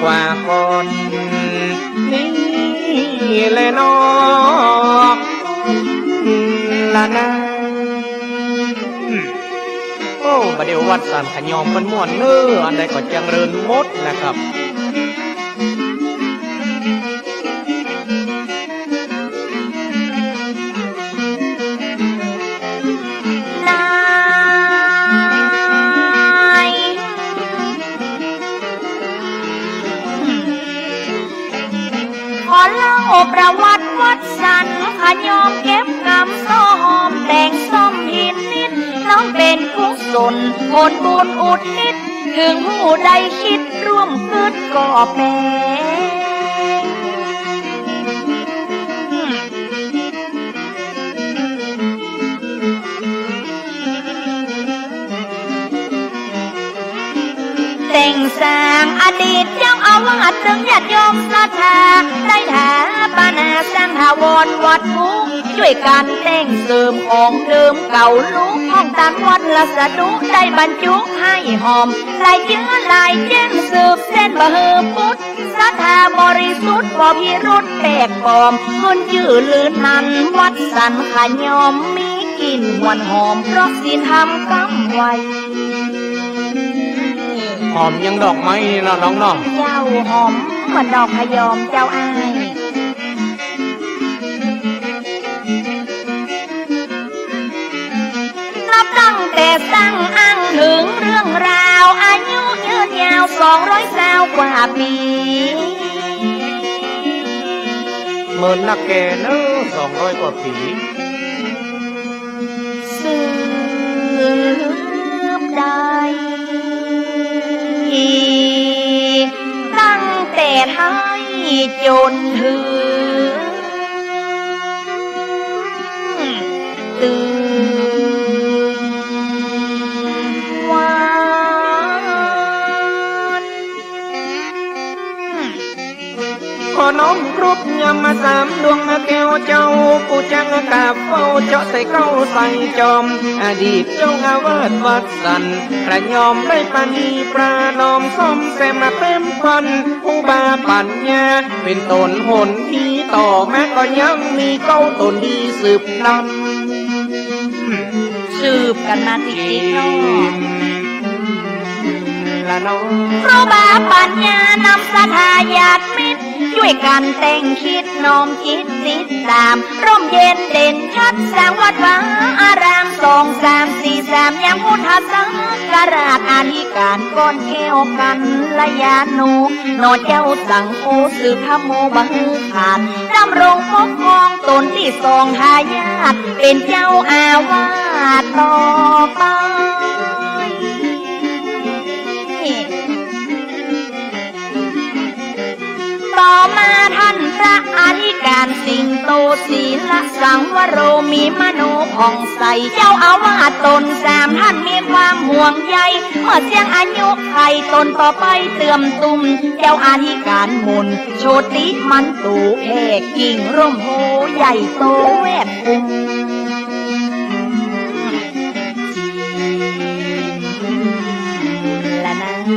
กว่าคนนี่แหละน้อละนะโอ้ประเดี๋ยววัดสันขยอมเป็นม่วนเนื้ออันใดก็จังเริญมดนะครับประวัติวัดสันขยอมเก็บกำซ้อมแต่งส้มหินนิดน้องเป็นกุศลผลบุญอุทิศถึงผู้ใดคิดร่วมคืดก่อแปลแต่งสร้างอดีตเจ้าอาวาสถึงญาติโยมศรัทธาได้ถาปนาสร้างถาวรวัดมุกช่วยกันแต่งเสริมของเดิมเก่าลุกห้องตามวัดละสะดุได้บรรจุให้หอมลายเจื้อลายแจ้งสืบเส้นบะเฮอพุทธศรัทธาบริสุทธิ์บ่พิรุธแปลกปลอมคนยื้อลื่นนั้นวัดสันขยอมมีกลิ่นหวนหอมเพราะศีลธรรมกำไว้หอมยังดอกไม้นี่เนาะน้องเนาะเจ้าหอมเหมือนดอกพยอมเจ้าอ้ายนับตั้งแต่สร้างอ้างถึงเรื่องราวอายุยืนยาว200กว่าปีเหมือนนักแก่เนอะ200 กว่าปีสืบได้ตั้งแต่ไทยจนถึงตื่นวันขอน้อมครบยำมา3 ดวงแก้วเจ้าปูจังกาบเฝ้าเจาะใส่เก้าใส่จอมอดีตเจ้าอาวาสวัดสันพระยอมได้ปานีปรานอมซ่อมแซมมาเต็มพันผู้บาปัญญาเป็นตนหนที่ต่อแม้ก็ยังมีเก้าตนดีสืบนำสืบกันมาติดๆน้องละน้องครูบาปัญญานำศรัทธาญาติมิตรช่วยกันแต่งคิดน้อมจิตติดตามร่มเย็นเด่นชัดสร้างวัดวาอาราม2 3 4 3ยังพุทธสังฆราชอาธิการก้อนแก้วกันละยานูนอเจ้าสังโฆสืบธรรมโมบังขาดดำรงปกครองตนที่2 ทายาทเป็นเจ้าอาวาสต่อไปต่อมาท่านพระอธิการสิงโตศีลสังวโรมีมโนผ่องใสเจ้าอาวาสตน3 ท่านมีความห่วงใยเมื่อเสียงอายุไขตนต่อไปเตื่อมตุ่มเจ้าอธิการมุนโชติมันตูแผ่กิ่งร่มโพใหญ่โตแวดคุม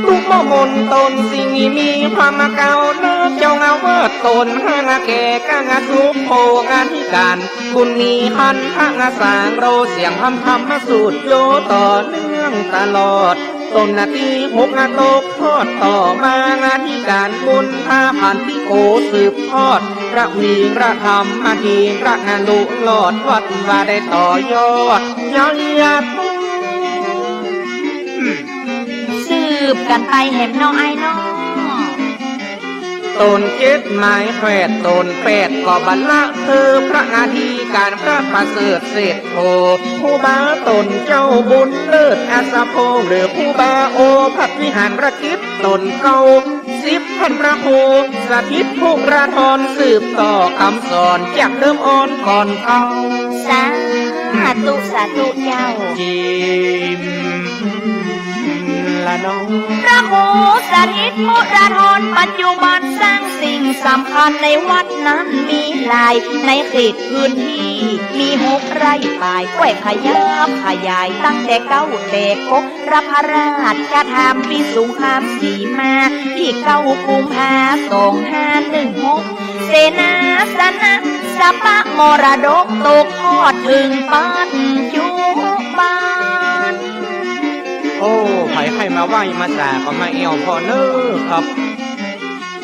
ทุกมนตนสิ่งมีความเก่าเนื้อเจ้าเงาเวิร์ดตนห้างแก่ก้างทุกโพงานที่การคุณมีหันห้างสางโรเสียงทำมาสูตรโยต่อเนื่องตลอดตนนาที6 ตกทอดต่อมางานที่การบุญ5,000ที่โกสืบทอดพระมีพระธรรมอาทีพระงานลุหลอดวัดว่าได้ต่อยอดย้อนยัดสืบกันไปเห็นน้องไอ้น้องตน7 หมายแฝดตน8ก็บรรละพระนาทีการพระประเสริฐเศรษโธผู้บาตนเจ้าบุญเลิศอาสาโพหรือผู้บาโอภักวิหารประกิตตนเก่า10 พันพระโพสถิตผู้ราธรสืบต่อคำสอนจากเดิมอ่อนก่อนเก่าสาธุเจ้าจิม ละน้อง พระครูสถิตมุราธรปัจจุบันสร้างสิ่งสำคัญในวัดนั้นมีหลายในเขตพื้นที่มี6 ไร่ป่ายก้วยขยับขยายตั้งแต่เก้าแต่กกพระราชทานปีสงครามสีมาที่9 กุมภา2516 เสนาสนะสปะมรดกตกทอดถึงปัจจุบัน โอ้ไผใครมาไหว้มาจากก็มาเอวพอเนอครับ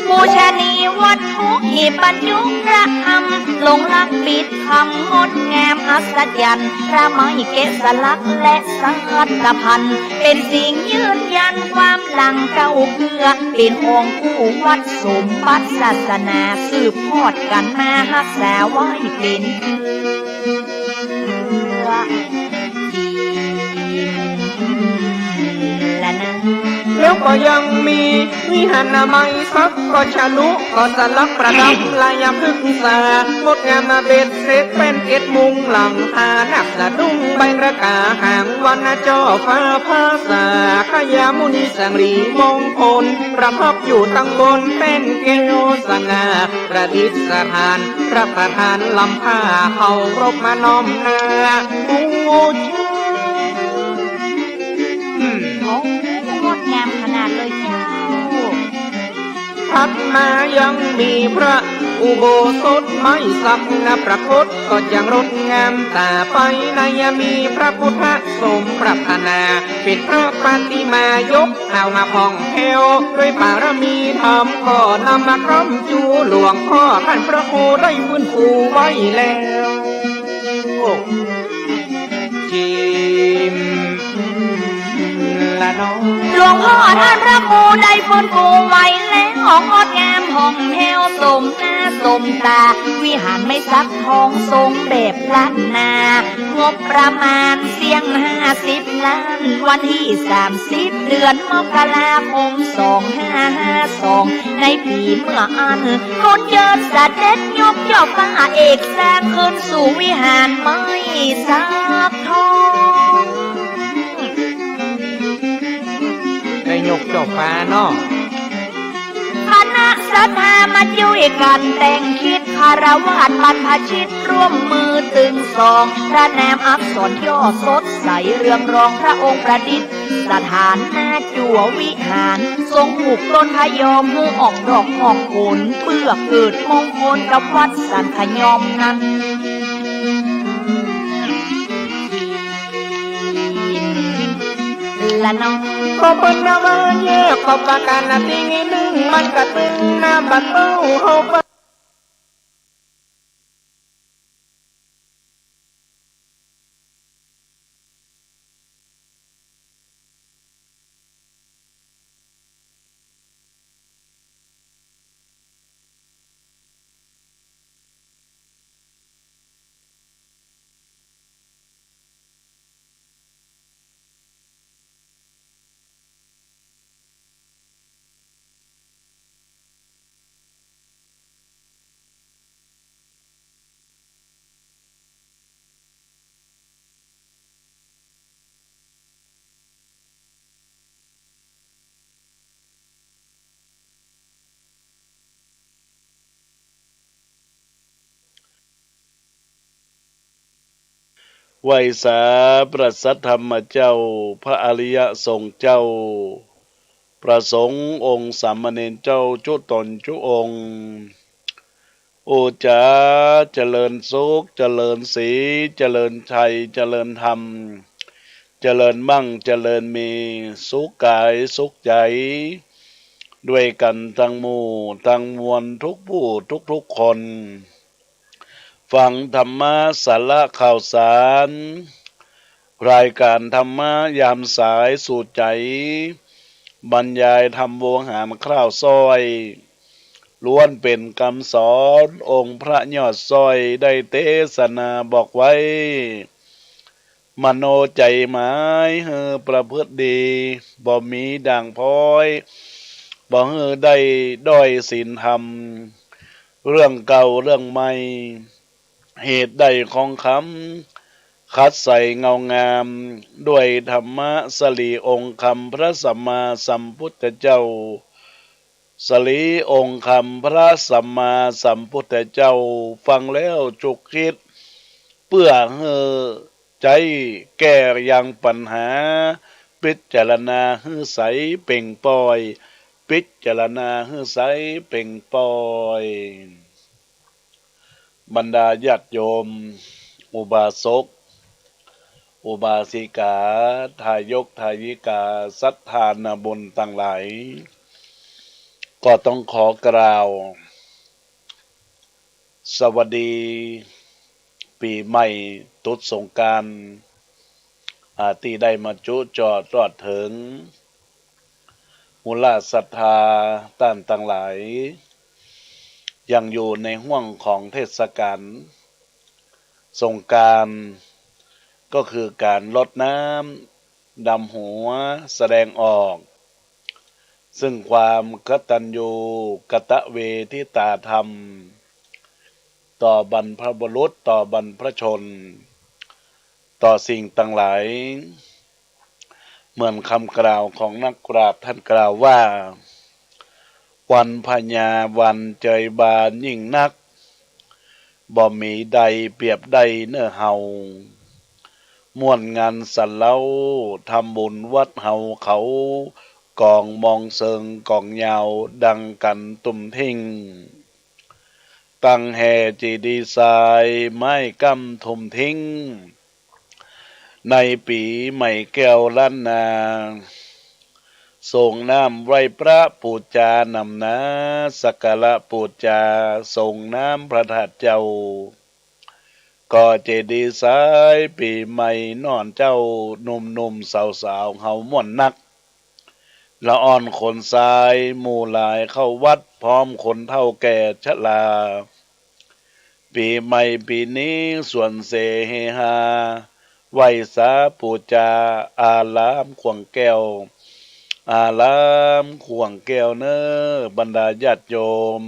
บูชานีวัตถุหีบรรจุพระธรรมลงลักปิดคำงดงามอัศจรรย์พระไม้เกศลักษณ์และสังฆพันธ์เป็นสิ่งยืนยันความหลังเก่าเพื่อเป็นองค์ผู้วัดสมบัติศาสนาสืบทอดกันมารักษาไว้เป็นและนะ แล้วก็ยังมีวิหารไม้ซักก็ฉลุก็สลักประดับลายพฤกษางดงามมาเบ็ดเสร็จเป็นเกศมุงหลังคาหนักสะดุ้งใบระกาหางวันจอฟ้าภาษาขยามุนีสังรีมงคลประทับอยู่ตั้งบนเป็นเกโยสง่าประดิษฐานพระประธานลำผ้าเขารบมาน้อมนาบูชา งดงามขนาดเลยเจ้า ถัดมายังมีพระอุโบสถไม้สักนพระคตก็ยังงดงามตาไปในมีพระพุทธสมปรารถนาเป็นพระปฏิมายกเอามาพองแถวด้วยบารมีธรรมก็นำมาคร่ำจูหลวงพ่อท่านพระโคได้ฟื้นฟูไว้แล้วจิมละน้อง หลวงพ่อท่านพระครูได้ฟื้นฟูไว้แล้วงดงามห้องแถวสมหน้าสมตาวิหารไม่ซักทองทรงแบบล้านนางบประมาณเสียง50 ล้านวันที่30 เดือนมกราคม2552ในปีเมื่ออันคนเจิดเสด็จยกย่อฟ้าเอกสร้างขึ้นสู่วิหารไม่ซักทอง ได้ยกจบฟ้าเนาะ คณะศรัทธามาช่วยกันแต่งคิดคารวะบรรพชิตร่วมมือตึงสองพระนามอักษรย่อสดใสเรืองรองพระองค์ประดิษฐ์สถานหน้าจั่ววิหารทรงปลูกต้นพยอมมือออกดอกออกผลเพื่อเกิดมงคลกับวัดสันพยอมนั้นละน้อง ก็เป็นนาวันแยกก็ประกันนาทีนึงมันก็ตึงน้ำบัดเบ้าเฮาไปไหวสาประสัทธรรมเจ้าพระอริยสงฆ์เจ้าประสงค์องค์สามเณรเจ้าจุตนจุองค์โอจาเจริญสุขเจริญสีเจริญชัยเจริญธรรมเจริญมั่งเจริญมีสุขกายสุขใจด้วยกันทั้งหมู่ทั้งมวลทุกผู้ทุกคนฟังธรรมะสาระข่าวสารรายการธรรมะยามสายสู่ใจบรรยายธรรมโวหารคร่าวซอยล้วนเป็นคำสอนองค์พระยอดซอยได้เทศนาบอกไว้มโนใจหมายเฮอประพฤติดีบ่มีด่างพ้อยบ่เฮอได้ด้อยศีลธรรมเรื่องเก่าเรื่องใหม่เหตุใดของค คัดใส่เงางามด้วยธรรมะสลีองค์คำพระสัมมาสัมพุทธเจ้าสลีองค์คำพระสัมมาสัมพุทธเจ้าฟังแล้วจุกคิดเพื่อให้ใจแก้ยังปัญหาพิจารณาให้ใสเป่งปอยพิจารณาให้ใสเป่งปอยบรรดาญาติโยมอุบาสกอุบาสิกาทายกทายิกาศรัทธานาบุญต่างหลายก็ต้องขอกล่าวสวัสดีปีใหม่ตรุษสงกรานต์ที่ได้มาจุจอดรอดถึงมูลศรัทธาต้านต่างหลายยังอยู่ในห่วงของเทศกาลสงกรานต์ก็คือการรดน้ำดำหัวแสดงออกซึ่งความกตัญญูกตเวทิตาธรรมต่อบรรพบุรุษต่อบรรพชนต่อสิ่งต่างหลายเหมือนคำกล่าวของนักปราชญ์ท่านกล่าวว่าวันพญาวันเจยบานยิ่งนักบ่มีใดเปรียบใดเนื้อเฮาม่วนงานสันเล่าทำบุญวัดเฮาเขากองมองเซิงกองยาวดังกันตุ่มทิ้งตั้งแห่จีดีไซน์ไม้กำทุมทิ้งในปีใหม่แก้วล้านนาส่งน้ำไหว้พระปูจานำนาสักการะปูจาส่งน้ำพระธาตุเจ้าก็เจดีย์สายปีใหม่นอนเจ้าหนุ่มๆสาวๆเฮาม่วนนักละอ่อนคนทรายหมู่หลายเข้าวัดพร้อมคนเฒ่าแก่ชราปีใหม่ปีนี้ส่วนเสเฮฮาไหว้สาปูจาอารามขวงแก้วอารามขวงแก้วเนอบรรดาญาติโยม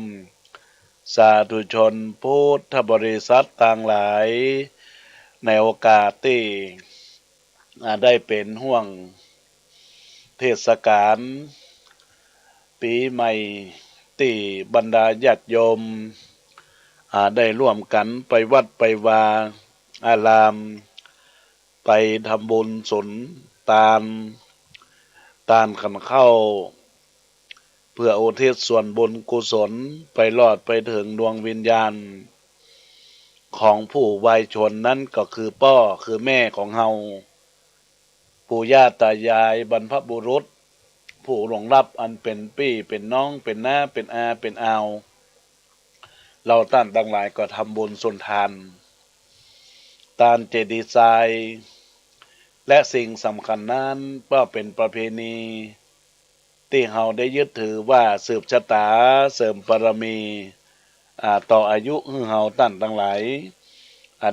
สาธุชนพุทธบริษัทต่างหลายในโอกาสที่ได้เป็นห่วงเทศกาลปีใหม่ที่บรรดาญาติโยมได้ร่วมกันไปวัดไปวาอารามไปทำบุญสุนทานขันเข้าเพื่ออุทิศส่วนบุญกุศลไปรอดไปถึงดวงวิญญาณของผู้วายชนนั้นก็คือพ่อคือแม่ของเฮาปู่ย่าตายายบรรพบุรุษผู้หลงรับอันเป็นพี่เป็นน้องเป็นน้าเป็นอาเป็นอาวเราท่านทั้งหลายก็ทำบุญสุนทานตานเจดีย์ทรายและสิ่งสำคัญนั้นก็เป็นประเพณีที่เฮาได้ยึดถือว่าสืบชะตาเสริมบารมีต่ออายุให้เฮาท่านทั้งหลาย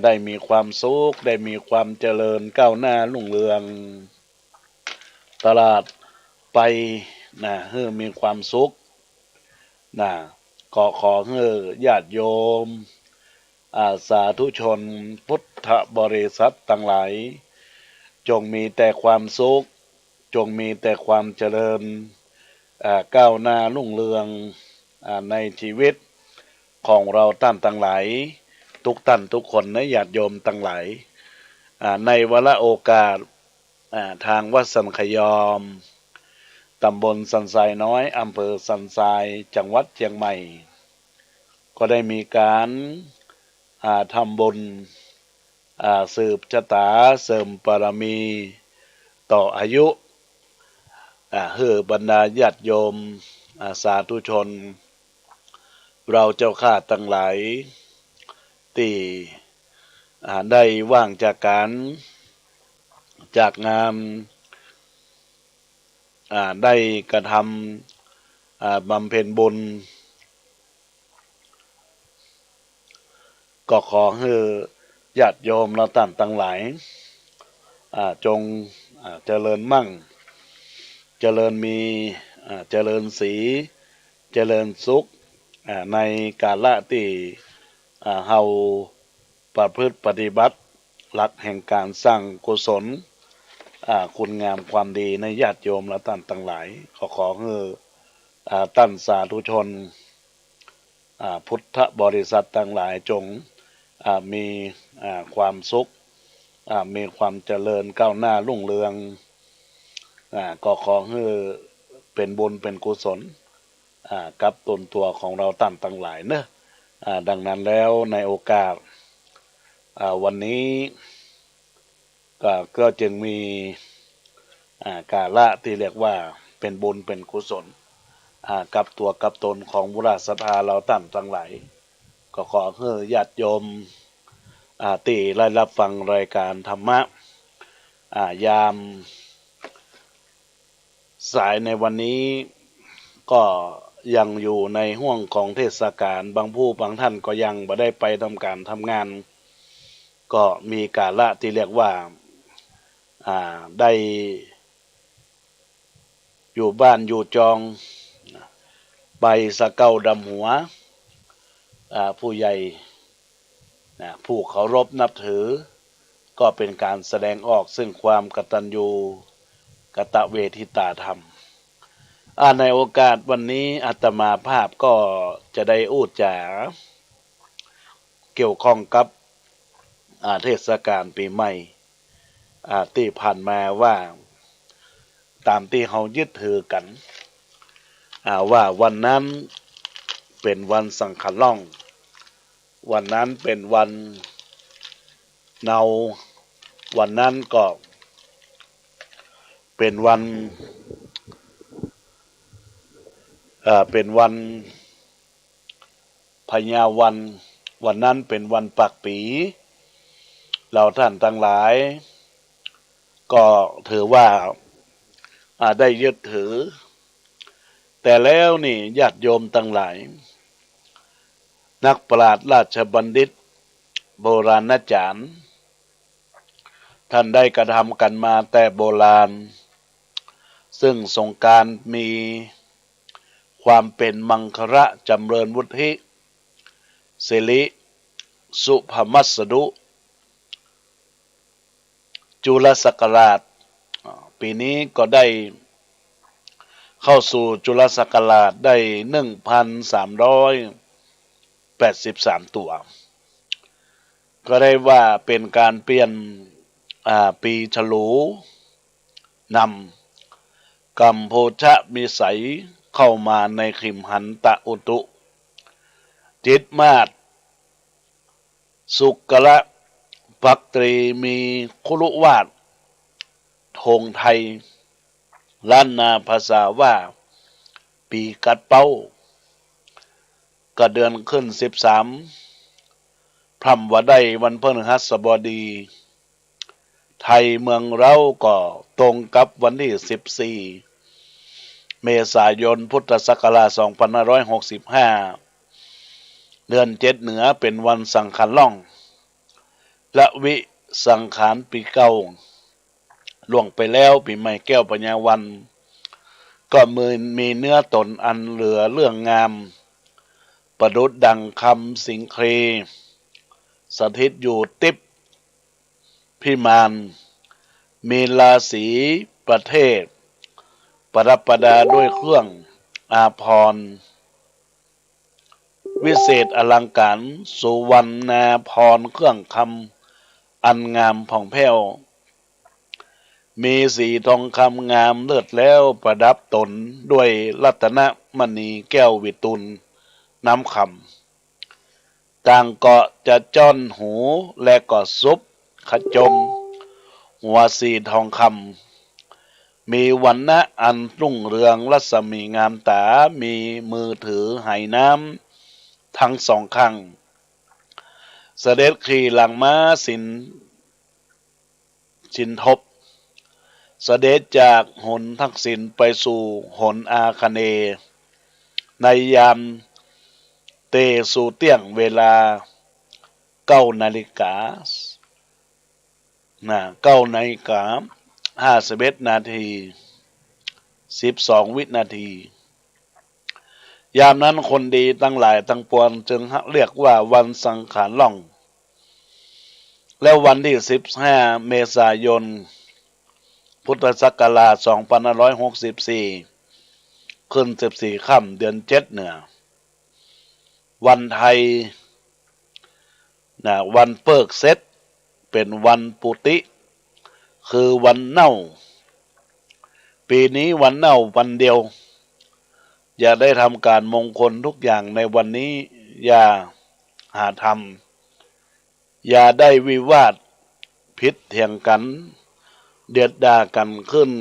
ได้มีความสุขได้มีความเจริญก้าวหน้ารุ่งเรืองตลาดไปให้มีความสุขก็ขอให้ญาติโยมสาธุชนพุทธบริษัททั้งหลายจงมีแต่ความสุขจงมีแต่ความเจริญก้าวหน้ารุ่งเรืองในชีวิตของเราท่านทั้งหลายทุกท่านทุกคนนะญาติโยมทั้งหลายในวาระโอกาสทางวัดสันขยอมตำบลสันทรายน้อยอำเภอสันทรายจังหวัดเชียงใหม่ก็ได้มีการทำบุญสืบชะตาเสริมบารมีต่ออายุให้บรรดาญาติโยมสาธุชนเราเจ้าข้าทั้งหลายที่ได้ว่างจากการจากงานได้กระทำบำเพ็ญบุญก็ขอให้ญาติโยมเราท่านทั้งหลายจงเจริญมั่งเจริญมีเจริญสีเจริญสุขในกาลที่เฮาประพฤติปฏิบัติ หลักแห่งการสร้างกุศลคุณงามความดีในญาติโยมและท่านทั้งหลายขอให้ท่านสาธุชนพุทธบริษัททั้งหลายจงมีความสุขมีความเจริญก้าวหน้ารุ่งเรืองก็ขอให้เป็นบุญเป็นกุศลกับตนตัวของเราท่านทั้งหลายเนอะดังนั้นแล้วในโอกาสวันนี้ก็จึงมีกาละที่เรียกว่าเป็นบุญเป็นกุศลกับตัวกับตนของบุรุษศรัทธาเราท่านทั้งหลายก็ขอให้ญาติโยมที่ได้รับฟังรายการธรรมะยามสายในวันนี้ก็ยังอยู่ในห่วงของเทศกาลบางผู้บางท่านก็ยังไม่ได้ไปทำการทำงานก็มีกาละที่เรียกว่าได้อยู่บ้านอยู่จองใบสะเก้าดำหัวผู้ใหญ่ผู้เคารพนับถือก็เป็นการแสดงออกซึ่งความกตัญญูกตเวทิตาธรรมในโอกาสวันนี้อาตมาภาพก็จะได้อู้จาเกี่ยวข้องกับเทศกาลปีใหม่ที่ผ่านมาว่าตามที่เขายึดถือกันว่าวันนั้นเป็นวันสังขล่องวันนั้นเป็นวันเนาวันนั้นก็เป็นวันพญาวันนั้นเป็นวันปักปีเราท่านทั้งหลายก็ถือว่าได้ยึดถือแต่แล้วนี่ญาติโยมทั้งหลายนักปราชญ์ราชบัณฑิตโบราณอาจารย์ท่านได้กระทำกันมาแต่โบราณซึ่งสงกรานต์มีความเป็นมังคละจำเริญวุฒิสิริสุภมัสดุจุลศักราชปีนี้ก็ได้เข้าสู่จุลศักราชได้ 1,383 ตัวก็ได้ว่าเป็นการเปลี่ยนปีฉลูนำกัมโพชะมิสัยเข้ามาในขิมหันตะอุตุจิตมาศสุกละภักตรีมีคุรุวาทธงไทยล้านนาภาษาว่าปีกัดเป้าก็เดือนขึ้น13พรำว่าได้วันพฤหัสบดีไทยเมืองเราก็ตรงกับวันที่14เมษายนพุทธศักราช2565เดือน7เหนือเป็นวันสังขารล่องและวิสังขารปีเก่าล่วงไปแล้วปีใหม่แก้วปัญญาวันก็มีเนื้อตนอันเหลือเรื่องงามประดุจดังคำสิงเครีสถิตอยู่ติบพิมานมีราศีประเทศประดับประดาด้วยเครื่องอาภรณ์วิเศษอลังการสุวรรณาภรณ์เครื่องคำอันงามผ่องแผ้วมีสีทองคำงามเลิศแล้วประดับตนด้วยรัตนมณีแก้ววิตุลน้ำคำต่างเกาะจะจ้อนหูและก็ซุบขจมหัวสีทองคำมีวันณะอันรุ่งเรืองรัศมีงามตามีมือถือไหน้ำทั้งสองข้างเสด็จขี่หลังม้าสินทบเสด็จจากหนทักษิณไปสู่หนอาคเนย์ในยามเตสู่เตี้ยงเวลา9 นาฬิกา9 นาฬิกา51 นาที12 วินาทียามนั้นคนดีทั้งหลายทั้งปวงจึงเรียกว่าวันสังขารล่อง แล้ววันที่15 เมษายน พุทธศักราช 2564 ขึ้น 14 ค่ำเดือน 7 เหนือวันไทยวันเปิกเซตเป็นวันปุติ คือวันเน่า ปีนี้วันเน่าวันเดียว อย่าได้ทำการมงคลทุกอย่างในวันนี้ อย่าหาทำอย่าได้วิวาทพิษเถียงกันเดือดด่ากันขึ้น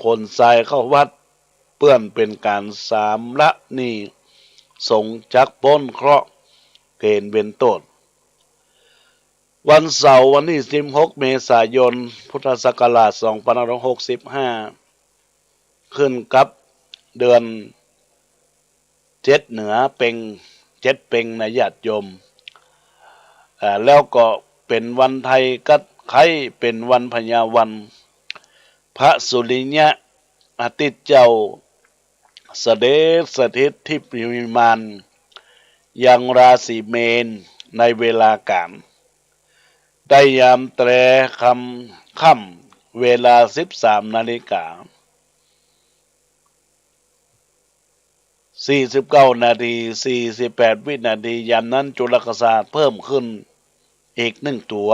คนทรายเข้าวัดเปื้อนเป็นการสามละนี่สงจักป้นเคราะห์เกณฑ์เบนโตดวันเสาร์วันที่16 เมษายน พุทธศักราช 2565 ขึ้นกับเดือน 7 เหนือเป็ง7 เป็งนะญาติโยมแล้วก็เป็นวันไทยกัดไข่เป็นวันพญาวันพระสุริยะอาทิตย์เจ้าเสด็จสถิตที่วิมานยังราศีเมษในเวลากาลได้ยามแตรค่ำเวลา 13 นาฬิกา 49 นาที 48 วินาทียามนั้นจุลกษาเพิ่มขึ้นอีก1 ตัว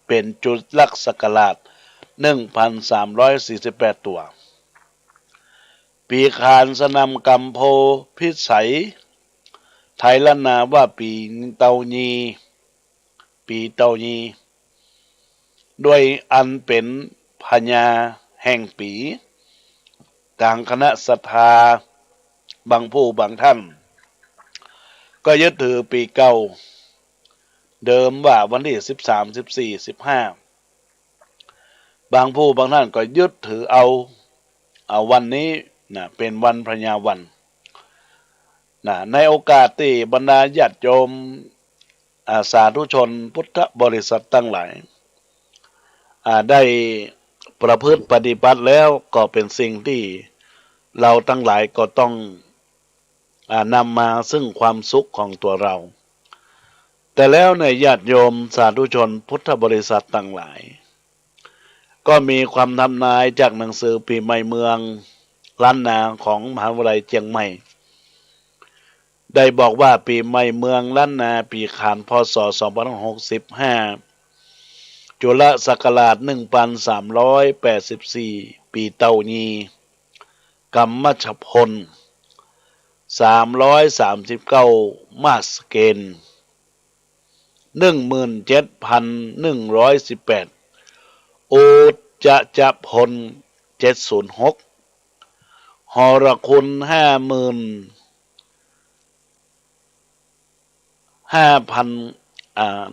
เป็นจุลศักราช 1,348 ตัวปีขานสนามกัมโพพิสัยไทยละนาว่าปีเตาญีปีเตาญีด้วยอันเป็นพญาแห่งปีกลางคณะศรัทธาบางผู้บางท่านก็ยึดถือปีเก่าเดิมว่าวันที่13 14 15บางผู้บางท่านก็ยึดถือเอาวันนี้เป็นวันพญาวันในโอกาสที่บรรดาญาติโยมสาธุชนพุทธบริษัทตั้งหลายได้ประพฤติปฏิบัติแล้วก็เป็นสิ่งที่เราทั้งหลายก็ต้องนำมาซึ่งความสุขของตัวเราแต่แล้วในญาติโยมสาธุชนพุทธบริษัทตั้งหลายก็มีความทำนายจากหนังสือปีใหม่เมืองล้านนาของมหาวิทยาลัยเชียงใหม่ได้บอกว่าปีใหม่เมืองล้านนาปีขานพ.ศ. 2565จุลศักราช 1384 ปีเตาญีกัมมัชพล339 มาสเกณฑ์ 17,118 โอจะพล 706 หรคุณ 55,000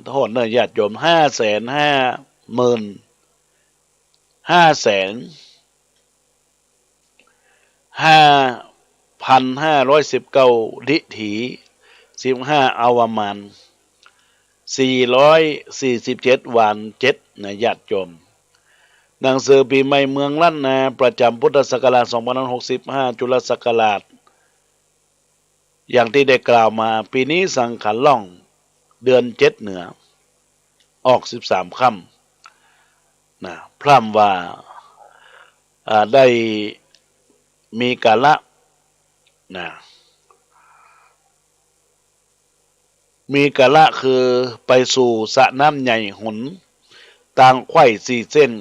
โทษเนอะญาติโยม 550,519 ลิถี15 อวมาน447 วาน7นะญาติโยมหนังสือปีใหม่เมืองล้านนาประจำพุทธศักราช 2565 จุลศักราชอย่างที่ได้กล่าวมาปีนี้สังขันล่องเดือน 7 เหนือออก 13 ค่ำพร่ำว่าได้มีกาละมีกาละคือไปสู่สระน้ำใหญ่หุนต่างไขว้4 เส้น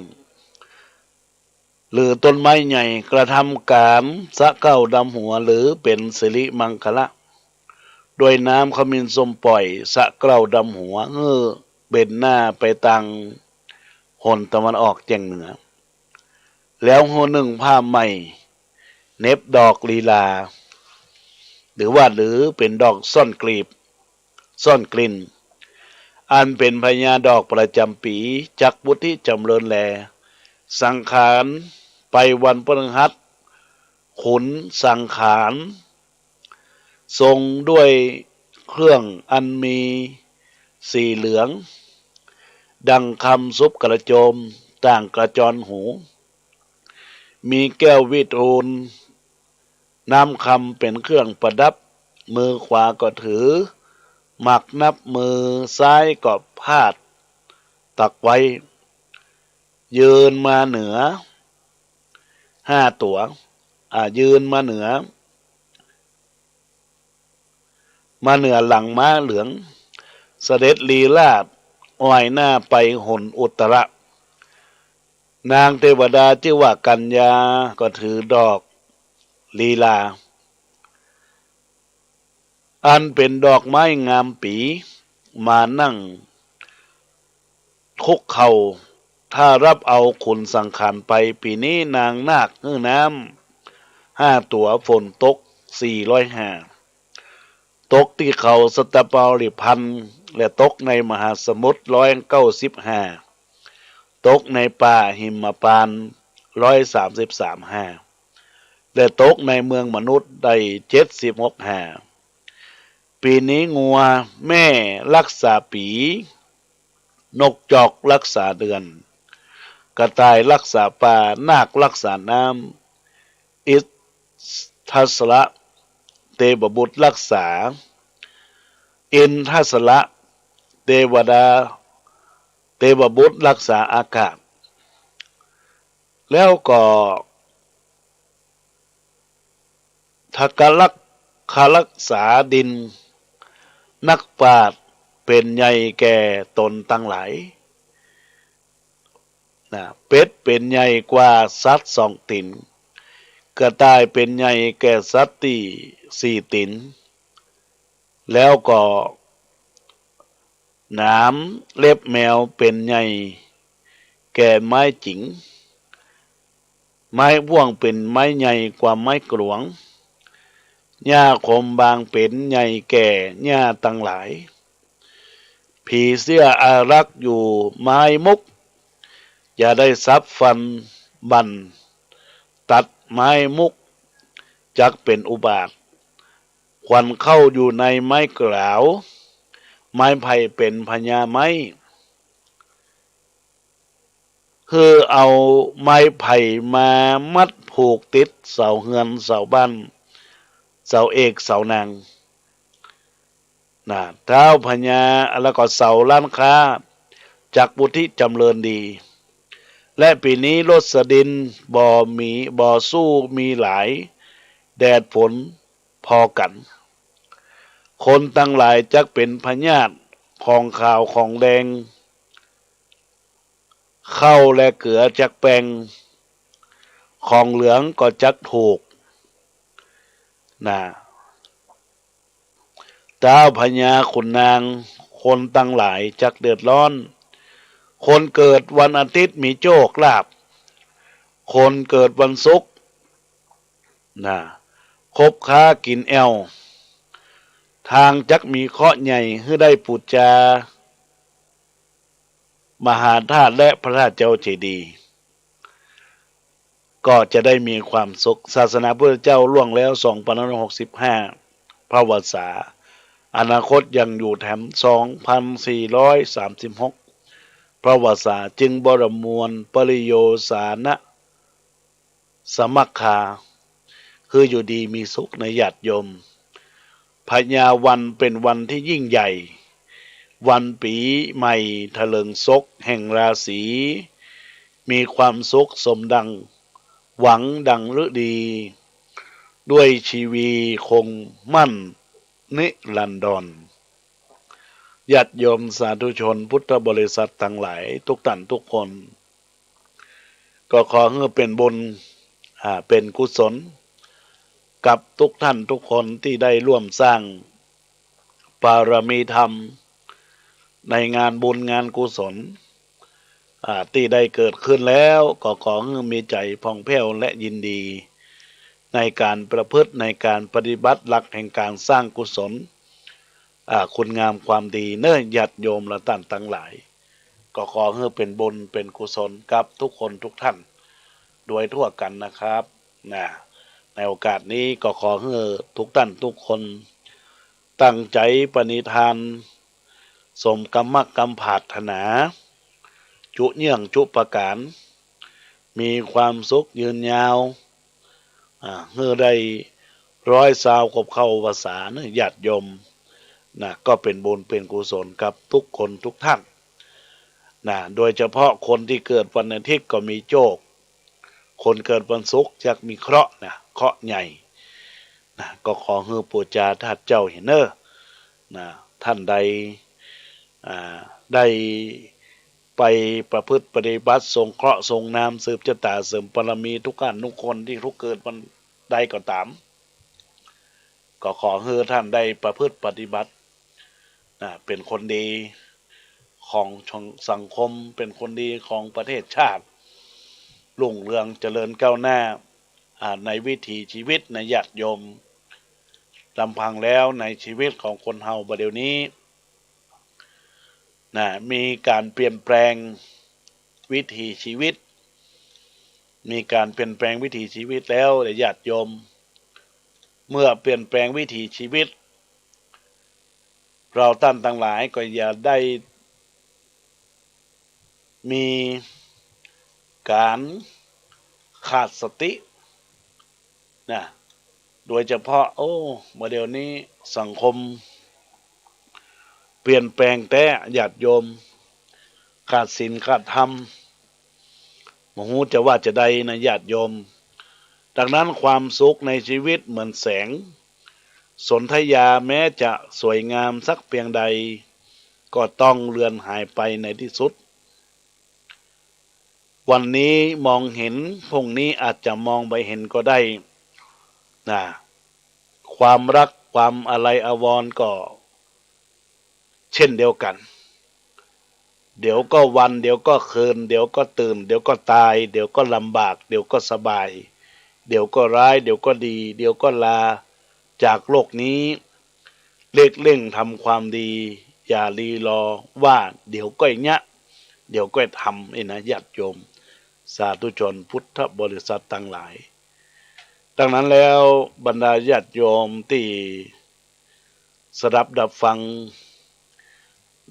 หรือต้นไม้ใหญ่กระทำการสะเก้าดำหัวหรือเป็นสิริมังคละโดยน้ำขมิ้นส้มปล่อยสะเก้าดำหัวเบนหน้าไปทางหนตะวันออกแจ้งเหนือแล้วหัวหนึ่งผ้าใหม่เน็บดอกลีลาหรือเป็นดอกซ่อนกลีบซ่อนกลิ่นอันเป็นพญาดอกประจำปีจักวุฒิจำเริญแลสังขารไปวันพฤหัสขุนสังขารทรงด้วยเครื่องอันมีสีเหลืองดังคำซุปกระโจมต่างกระจรหูมีแก้ววิทูลน้ำคำเป็นเครื่องประดับมือขวาก็ถือหมักนับมือซ้ายก็พาด ตักไว้ยืนมาเหนือ5 ตัวยืนมาเหนือหลังม้าเหลืองเสด็จลีลาศอ้อยหน้าไปหนอุตระนางเทวดาชื่อว่ากัญญาก็ถือดอกลีลาอันเป็นดอกไม้งามปีมานั่งคุกเข่าถ้ารับเอาขุนสังขารไปปีนี้นางนาคเงื้อน้ำ5 ตัวฝนตก405ตกที่เขาสตปาริพันธ์และตกในมหาสมุทร195ตกในป่าหิมพานต์133 และตกในเมืองมนุษย์ได้76 ปีนี้งัวแม่รักษาปีนกจอกรักษาเดือนกระต่ายรักษาป่านาครักษาน้ำอิทัสระเทวบุตรรักษาอินทัสระเทวดาเทวบุตรรักษาอากาศแล้วก็ทักลักษารักษาดินนักปราชญ์เป็นใหญ่แก่ตนตั้งหลายเป็ดเป็นใหญ่กว่าสัตว์2 ตินกระต่ายเป็นใหญ่แก่สัตว์ที่4 ตินแล้วก็หนามเล็บแมวเป็นใหญ่แก่ไม้จิ๋งไม้บ่วงเป็นไม้ใหญ่กว่าไม้กลวงหญ้าคมบางเป็นใหญ่แก่หญ้าตั้งหลายผีเสื้ออารักษ์อยู่ไม้มุกอย่าได้ซับฟันบันตัดไม้มุกจักเป็นอุบาทควันเข้าอยู่ในไม้กล่าวไม้ไผ่เป็นพญาไม้คือเอาไม้ไผ่มามัดผูกติดเสาเฮือนเสาบ้านเสาเอกเสานางเท้าพญาแล้วก็เสาล้านค้าจักบุธิจำเริญดีและปีนี้รสดินบ่อสู้มีหลายแดดฝนพอกันคนตั้งหลายจักเป็นพญาติของขาวของแดงข้าวและเกลือจักแปลงของเหลืองก็จักถูกเจ้าพญาขุนนางคนตั้งหลายจักเดือดร้อนคนเกิดวันอาทิตย์มีโชคลาภคนเกิดวันศุกร์คบค้ากินแอวทางจักมีเคราะห์ใหญ่ให้ได้ปุจจามหาธาตุและพระธาตุเจ้าเจดีย์ก็จะได้มีความสุขศาสนาพุทธเจ้าล่วงแล้ว2565พระวรรษาอนาคตยังอยู่แถม2436พระวรรษาจึงบรมวลปริโยสานะสมัคคาคืออยู่ดีมีสุขในญาติโยมพญาวันเป็นวันที่ยิ่งใหญ่วันปีใหม่ทะเลิงศกแห่งราศีมีความสุขสมดังหวังดังฤดีด้วยชีวีคงมั่นนิรันดรญาติโยมสาธุชนพุทธบริษัททั้งหลายทุกท่านทุกคนก็ขอให้เป็นบุญเป็นกุศลกับทุกท่านทุกคนที่ได้ร่วมสร้างปารมีธรรมในงานบุญงานกุศลที่ได้เกิดขึ้นแล้วก็ขอให้มีใจผ่องแผ้วและยินดีในการประพฤติในการปฏิบัติหลักแห่งการสร้างกุศลคุณงามความดีเนื่อญาติโยมและท่านทั้งหลายก็ขอให้เป็นบุญเป็นกุศลกับทุกคนทุกท่านโดยทั่วกันนะครับในโอกาสนี้ก็ขอให้ทุกท่านทุกคนตั้งใจปณิธานสมกรรมกรรมปรารถนาจุเนื่องจุประการมีความสุขยืนยาวเมื่อได้100 กบเข้าภาษาญาติโยมก็เป็นบุญเป็นกุศลกับทุกคนทุกท่าน โดยเฉพาะคนที่เกิดวันอาทิตย์ก็มีโชคคนเกิดวันศุกร์จะมีเคราะห์เคราะห์ใหญ่ก็ขอให้ปู่จาท่านเจ้าเห็นท่านใดได้ไปประพฤติปฏิบัติทรงเคราะห์ทรงนามสืบชะตาเสริมบารมีทุกการทุกคนที่ทุกเกิดวันใดก็ตามก็ขอให้ท่านได้ประพฤติปฏิบัติเป็นคนดีของสังคมเป็นคนดีของประเทศชาติรุ่งเรืองเจริญก้าวหน้าในวิถีชีวิตในญาติโยมลำพังแล้วในชีวิตของคนเฮาบัดเดี๋ยวนี้มีการเปลี่ยนแปลงวิถีชีวิตมีการเปลี่ยนแปลงวิถีชีวิตแล้วญาติโยมเมื่อเปลี่ยนแปลงวิถีชีวิตเราท่านทั้งหลายก็อย่าได้มีการขาดสติโดยเฉพาะเมื่อเดี๋ยวนี้สังคมเปลี่ยนแปลงแต่ญาติโยมขาดศีลขาดธรรมมหูจะว่าจะใดนะญาติโยมดังนั้นความสุขในชีวิตเหมือนแสงสนธยาแม้จะสวยงามสักเพียงใดก็ต้องเลือนหายไปในที่สุดวันนี้มองเห็นพรุ่งนี้อาจจะมองไปเห็นก็ได้ความรักความอะไรอาวรณ์ก็เช่นเดียวกันเดี๋ยวก็วันเดี๋ยวก็คืนเดี๋ยวก็ตื่นเดี๋ยวก็ตายเดี๋ยวก็ลำบากเดี๋ยวก็สบายเดี๋ยวก็ร้ายเดี๋ยวก็ดีเดี๋ยวก็ลาจากโลกนี้เร่งทำความดีอย่ารีรอว่าเดี๋ยวก็เนี้ยเดี๋ยวก็ทำนะญาติโยมสาธุชนพุทธบริษัททั้งหลายดังนั้นแล้วบรรดาญาติโยมที่สดับดับฟัง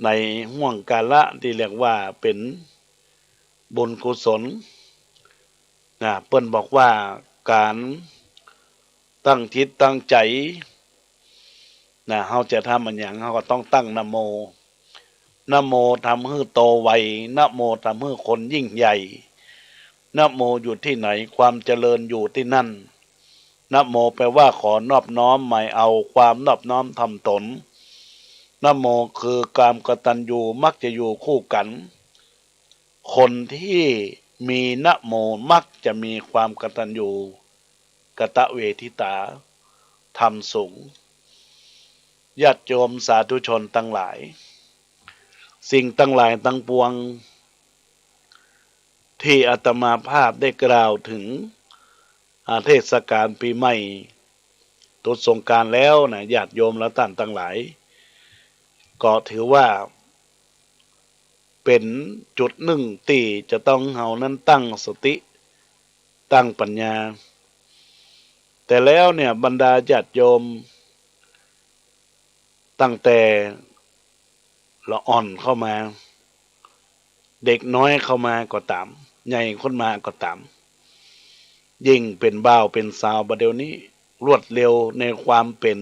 ในห่วงกาละที่เรียกว่าเป็นบุญกุศลเปิ้นบอกว่าการตั้งจิตตั้งใจเราจะทำมันอย่างเราก็ต้องตั้งนะโมนะโมทำให้โตไวนะโมทำให้คนยิ่งใหญ่นะโมอยู่ที่ไหนความเจริญอยู่ที่นั่นนะโมแปลว่าขอนอบน้อมหมายเอาความนอบน้อมทำตนนะโมคือการกตัญญูมักจะอยู่คู่กันคนที่มีนะโมมักจะมีความกตัญญูกตเวทิตาธรรมสูงญาติโยมสาธุชนทั้งหลายสิ่งทั้งหลายทั้งปวงที่อาตมาภาพได้กล่าวถึงเทศกาลปีใหม่ตรุษสงกรานต์แล้วญาติโยมและท่านทั้งหลายก็ถือว่าเป็นจุดหนึ่งที่จะต้องเฮานั้นตั้งสติตั้งปัญญาแต่แล้วบรรดาญาติโยมตั้งแต่ละอ่อนเข้ามาเด็กน้อยเข้ามาก็ตามใหญ่คนมาก็ตามยิ่งเป็นบ่าวเป็นสาวบัดเดี๋ยวนี้รวดเร็วในความเป็น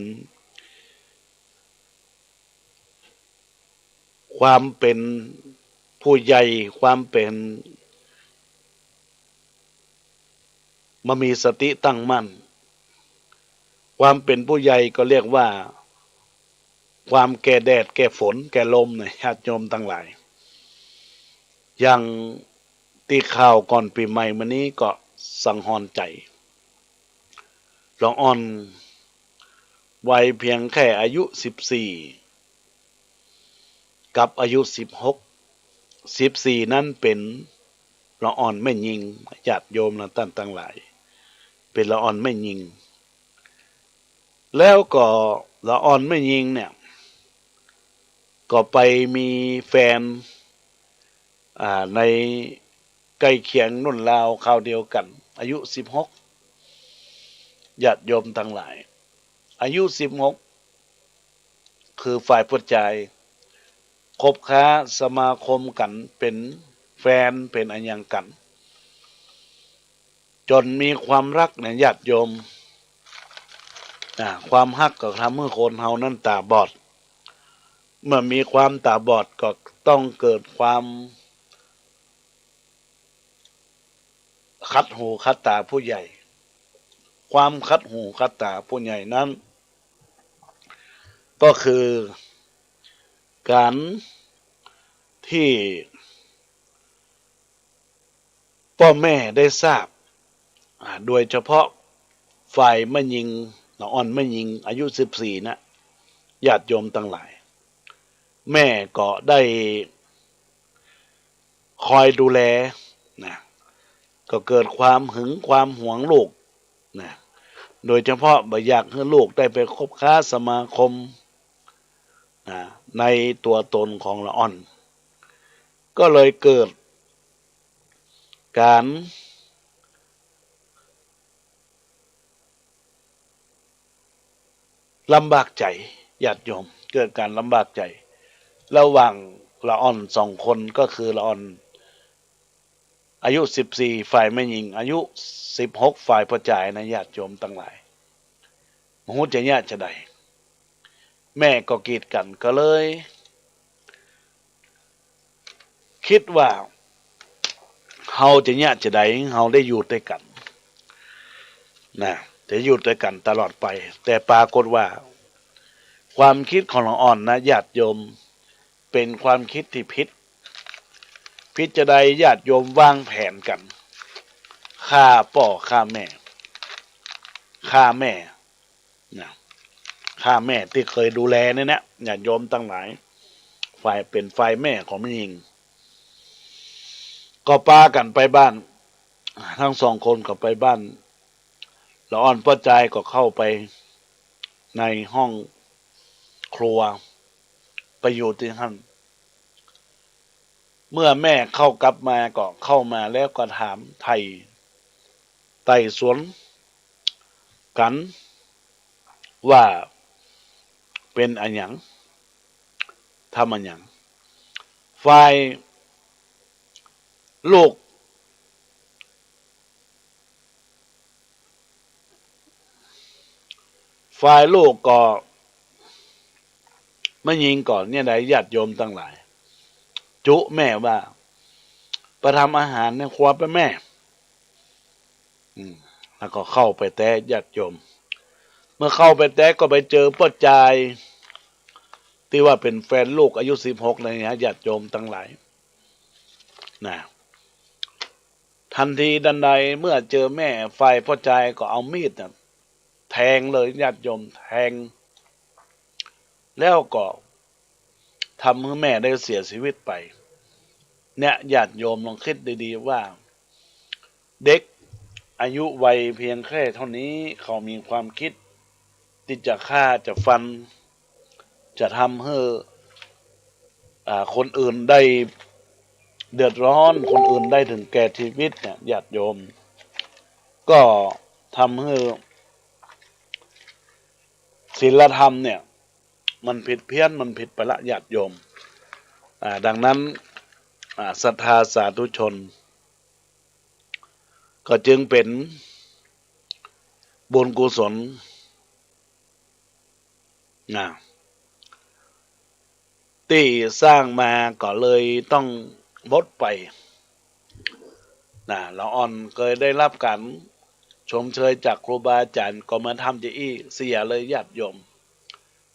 ผู้ใหญ่ความเป็นมามีสติตั้งมั่นความเป็นผู้ใหญ่ก็เรียกว่าความแก่แดดแก่ฝนแก่ลมญาติโยมทั้งหลายอย่างตีข่าวก่อนปีใหม่มานี้ก็สังหรณ์ใจละอ่อนวัยเพียงแค่อายุ14กับอายุ16นั้นเป็นละอ่อนไม่ยิงญาติโยมและท่านทั้งหลายเป็นละอ่อนไม่ยิงแล้วก็ละอ่อนไม่ยิงก็ไปมีแฟนในใกล้เคียงนุ่นราวคราวเดียวกันอายุ16ญาติโยมทั้งหลายอายุ16คือฝ่ายผู้ชายคบค้าสมาคมกันเป็นแฟนเป็นอันยังกันจนมีความรักญาติโยมความฮักก็ทำให้คนเฮานั้นตาบอดเมื่อมีความตาบอดก็ต้องเกิดความ คัดหูคัดตาผู้ใหญ่ ความคัดหูคัดตาผู้ใหญ่นั้นก็คือการที่พ่อแม่ได้ทราบโดยเฉพาะฝ่ายแม่หญิงน้องอ่อนแม่หญิงอายุ14นะญาติโยมทั้งหลายแม่ก็ได้คอยดูแลนะก็เกิดความหึงความหวงลูกนะโดยเฉพาะบ่อยากให้ลูกได้ไปคบค้าสมาคมนะในตัวตนของละอ่อนก็เลยเกิดการลำบากใจญาติโยมเกิดการลำบากใจระหว่างละอ่อน2 คนก็คือละอ่อนอายุ14ฝ่ายแม่หญิงอายุ16ฝ่ายพ่อจ่ายนะญาติโยมทั้งหลายมหูจะญาติจะใดแม่ก็กีดกันก็เลยคิดว่าเฮาจะญาติจะใดเฮาได้อยู่ด้วยกันนะจะอยู่ด้วยกันตลอดไปแต่ปรากฏว่าความคิดของละอ่อนนะญาติโยมเป็นความคิดที่ผิดจะใดญาติโยมวางแผนกันฆ่าพ่อฆ่าแม่นะฆ่าแม่ที่เคยดูแลเนี่ยนะญาติโยมตั้งหลายฝ่ายเป็นฝ่ายแม่ของแม่หญิงก็ปากันไปบ้านทั้ง2 คนก็ไปบ้านละอ่อนพ่อใจก็เข้าไปในห้องครัวไปอยู่ที่นั่นเมื่อแม่เข้ากลับมาก็เข้ามาแล้วก็ถามไต่สวนกันว่าเป็นอันหยังทำอันหยังฝ่ายลูกก็ไม่ยิงก่อนเนี่ยได้ญาติโยมทั้งหลายจุแม่ว่าไปทำอาหารในครัวไปแม่แล้วก็เข้าไปแต่ญาติโยมเมื่อเข้าไปแต่ก็ไปเจอป้าจายที่ว่าเป็นแฟนลูกอายุ16เลยนะญาติโยมทั้งหลายนะทันทีดันใดเมื่อเจอแม่ฝ่ายพ่อจายก็เอามีดแทงเลยญาติโยมแทงแล้วก็ทำให้แม่ได้เสียชีวิตไปเนี่ยญาติโยมลองคิดดีๆว่าเด็กอายุวัยเพียงแค่เท่านี้เขามีความคิดที่จะฆ่าจะฟันจะทำให้คนอื่นได้เดือดร้อนคนอื่นได้ถึงแก่ชีวิตเนี่ยญาติโยมก็ทำให้ศีลธรรมเนี่ยมันผิดเพี้ยนมันผิดไปละญาติโยมดังนั้นศรัทธาสาธุชนก็จึงเป็นบุญกุศลที่สร้างมาก็เลยต้องหมดไปละอ่อนเคยได้รับการชมเชยจากครูบาอาจารย์ก็มาทำจะอี้เสียเลยญาติโยม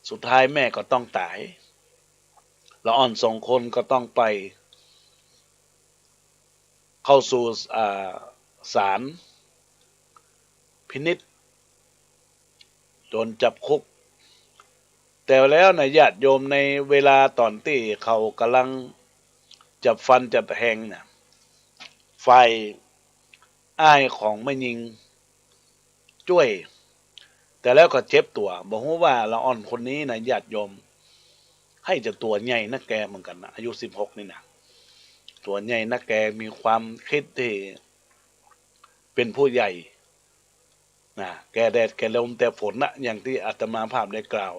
สุดท้ายแม่ก็ต้องตายละอ่อน2 คนก็ต้องไปเข้าสู่ศาลพินิจโดนจับคุกแต่แล้วนะญาติโยมในเวลาตอนที่เขากำลังจับฟันจับแทงเนี่ยฝ่ายอ้ายของแม่หญิงช่วยแต่แล้วก็เจ็บตัวบอกว่าละอ่อนคนนี้นะญาติโยมให้จะตัวใหญ่นะแกเหมือนกันนะอายุ16นี่นะตัวใหญ่นะแกมีความคิดที่เป็นผู้ใหญ่นะแกแดดแกลมแต่ฝนนะอย่างที่อาตมาภาพได้กล่าว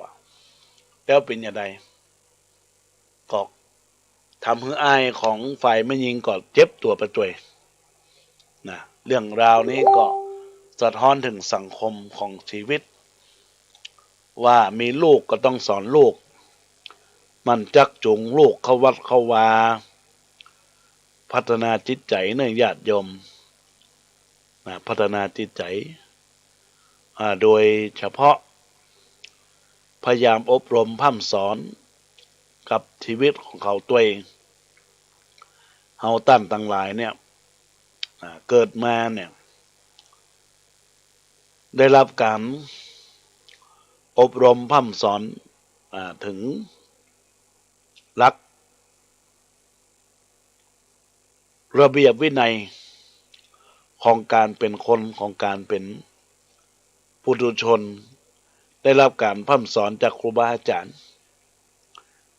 แล้วเป็นอย่างไรก็ทำให้อายของฝ่ายแม่หญิงก็เจ็บตัวประจวยนะเรื่องราวนี้ก็สะท้อนถึงสังคมของชีวิตว่ามีลูกก็ต้องสอนลูกมันจักจูงลูกเข้าวัดเข้าวาพัฒนาจิตใจในญาติโยม พัฒนาจิตใจโดยเฉพาะพยายามอบรมพร่ำสอนกับชีวิตของเขาตัวเองเฮาตั้นต่างหลายเนี่ยเกิดมาเนี่ยได้รับการอบรมพร่ำสอนถึงหลักระเบียบวินัยของการเป็นคนของการเป็นปุถุชนได้รับการพร่ำสอนจากครูบาอาจารย์